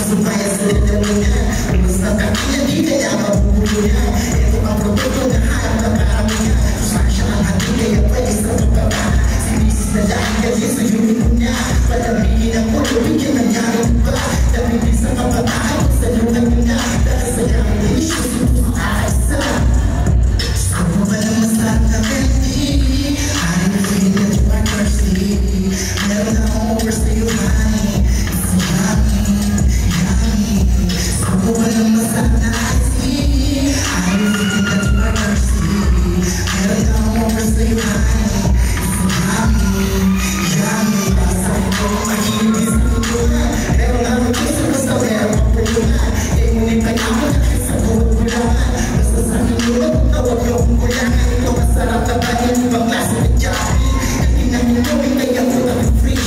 sumaya sa lalamunan. Basta kakina di kaya mabubulunan. Ito ang produkto na harap na karamihan. Susasya ang hati kaya pwede sa pagkaba. Sinisis na lahat kasi sa yun niya. Palamigin ang ulo, bigyan ng yamin ba? Damigin sa kabataan, sa lugan mo na. Dahil sa yamin isyo, susunod sa ako ba na masarap na melody? I don't feel that you are thirsty. Meron na akong over sa'yo, honey. It's yummy, yummy. Ako ba na masarap na iced tea? I don't feel that you are thirsty. Meron na akong over sa'yo, honey. It's yummy, yummy. Pasabi ko, mahilig sa tulungan. Meron na akong kiso, basta meron akong tulungan. Eh, ngunit pa ako nakit sa buong kulangan. Basta sa akin yun, tawag yung kulangan. Ito masarap na ba yung ibang klase ng Jollibee? Kasi namin gawin kaya ko na free.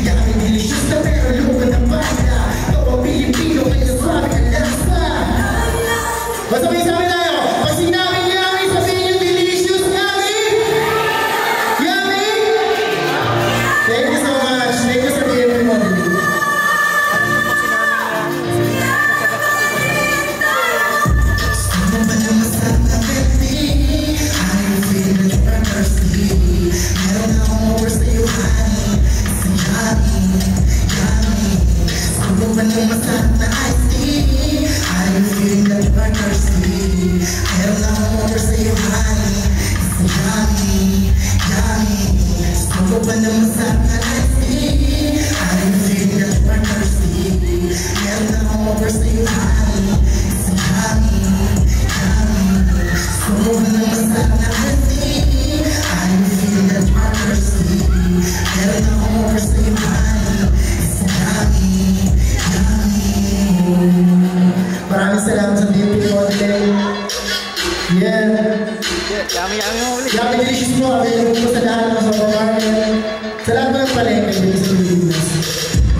Yummy, delicious na pero lupa na banda. Ito ang Pilipino kaya suwabe ang lasa. Basta may sabi tayo, pag sinabing yummy, sabihin yung delicious. Yummy? Yummy? Thank you so much. Thank you sa DMP mo. Maraming salamat sa DMP mo today. Yeah. Yummy delicious mo. Available po sa lahat ng mga market. Sa lahat ng palengke sa Pilipinas.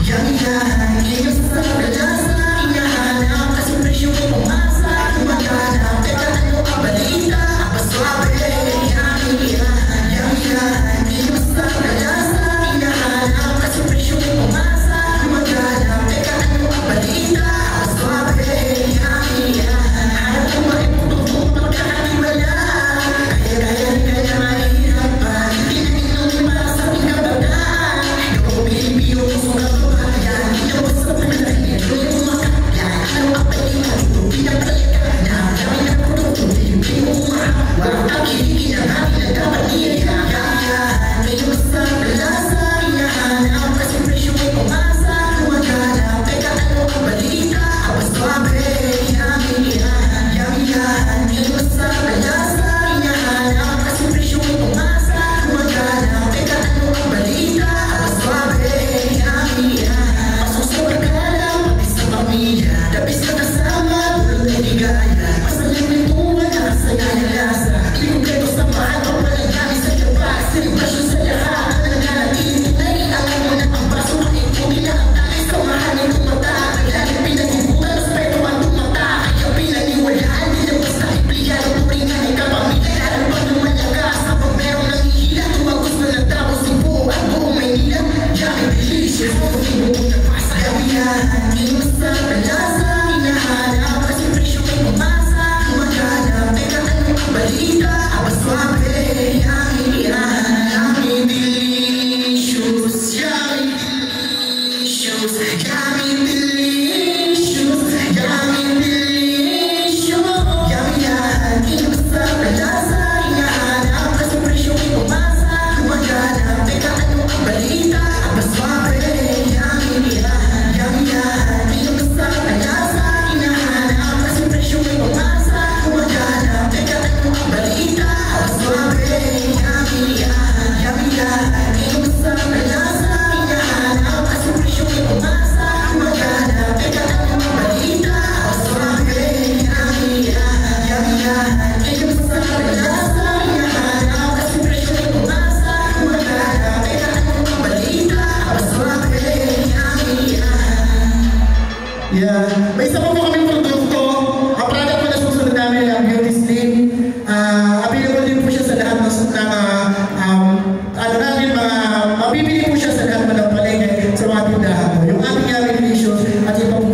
Yummy yan. Iyos sa kalasa. Inahanap kasi presyo ko pumasa. Kumaganap. Teka ano ka balita? Paswabe. Yummy yan. Yummy yan. Iyos sa kalasa. Inahanap kasi presyo ko pumasa. Kumaganap. Teka ano ka balita? Paswabe. Yummy yan. Ayaw ko makiputok magkakatiwala. Kaya mahirap pa. Hindi na minum para sa pinabagaan. Ikaw ang Pilipino kung sugat ko kaya. Hindi na basta pagdahin. Tuloy kumakaya. Ano ka pa yung ito? Pinapalikan na. Dami na produkto. Pilipino kumahap. Walang kakiliki na namin na dapat niyaya. Medyo basta kalasa. Inahanap kasi presyo ko pumasa. Kumaganap. Teka ano ang balita? Paswabe. Yummy yan. Yummy yan. Medyo basta kalasa. Inahanap kasi presyo ko pumasa. Kumaganap. Teka ano ang balita? Paswabe. Yummy yan. Pasok sa pagkalam. Pati sa pamilya. Dabis na kasama. Tulog na ligaya. Masalang nituan. Nakasaya ng lasa. Pinumpleto sa mahal. Pagpalagami sa labas. Selebrasyon sa lahat. Nananatiling tunay. Alam mo na ang paso. Ito nila ang talis. Samahan ng tumata. Laging pinag-ibutan. Respeto ang tumata. Kaya pinaniwalaan. Di na basta ipliyan. Turingan ay kapamilya. Lalo pa ng malakas. Kapag meron ng ihila. Tumagos na nagtapos ng buong at buong Maynila. Yummy delicious. Pinupunta na pasa. Yummy yan. Inos sa kalasa. Inahanap kasi presyo ko'y pumasa. Kumaganap. Teka ano ang balita? Paswabe. Yummy yan. Yummy delicious. Yummy delicious. Yummy delicious. Yummy delicious. Yummy yan. Inos sa kalasa. Inahanap kasi presyo ko'y pumasa. Kumaganap. Teka ano ang balita? Paswabe. Yummy yan. Yummy yan. Inos sa kalasa. Inahanap kasi presyo ko'y pumasa. Kumaganap. Teka ano ang balita? Paswabe. Yummy yan. Yummy yan. Inos sa kalasa. Inahanap kasi presyo ko'y pumasa. Kumaganap. Teka ano ang balita? Paswabe. Yummy yan. Yummy yan. Inos sa kalasa. Inahanap kasi presyo ko'y pumasa. Kumaganap. Teka ano ang balita? Paswabe. Yummy yan. Yeah. May isa pa po kaming produkto. Ang product po na susunod namin ang Beauty Sleep. Available din po siya sa lahat ng mabibili po siya sa lahat ng palengke sa mga tindahan. Yung ating Yummy Delicious at yung pang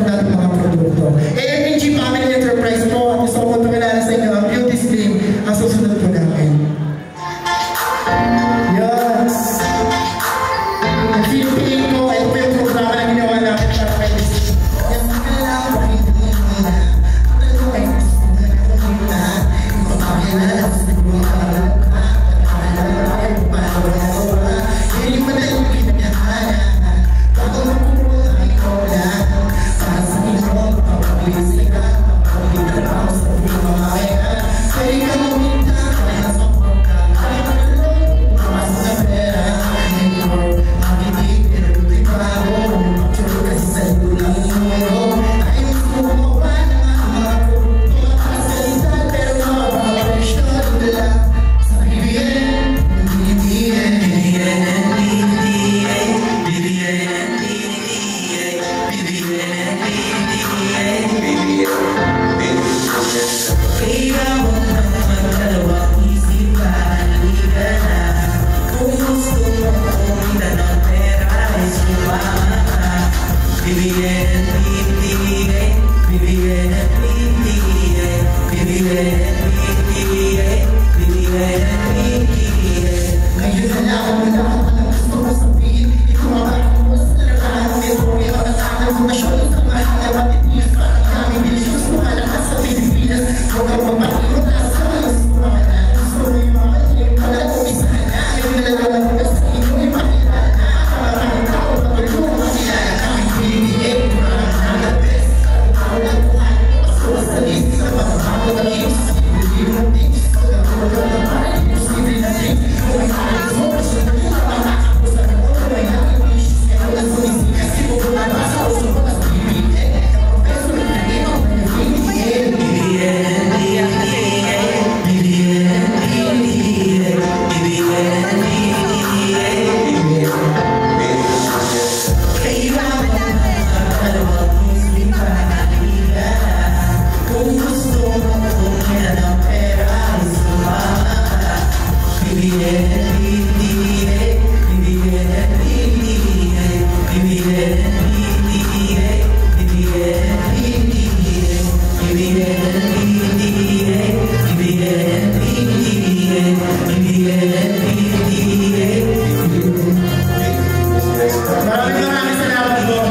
Maraming salamat po.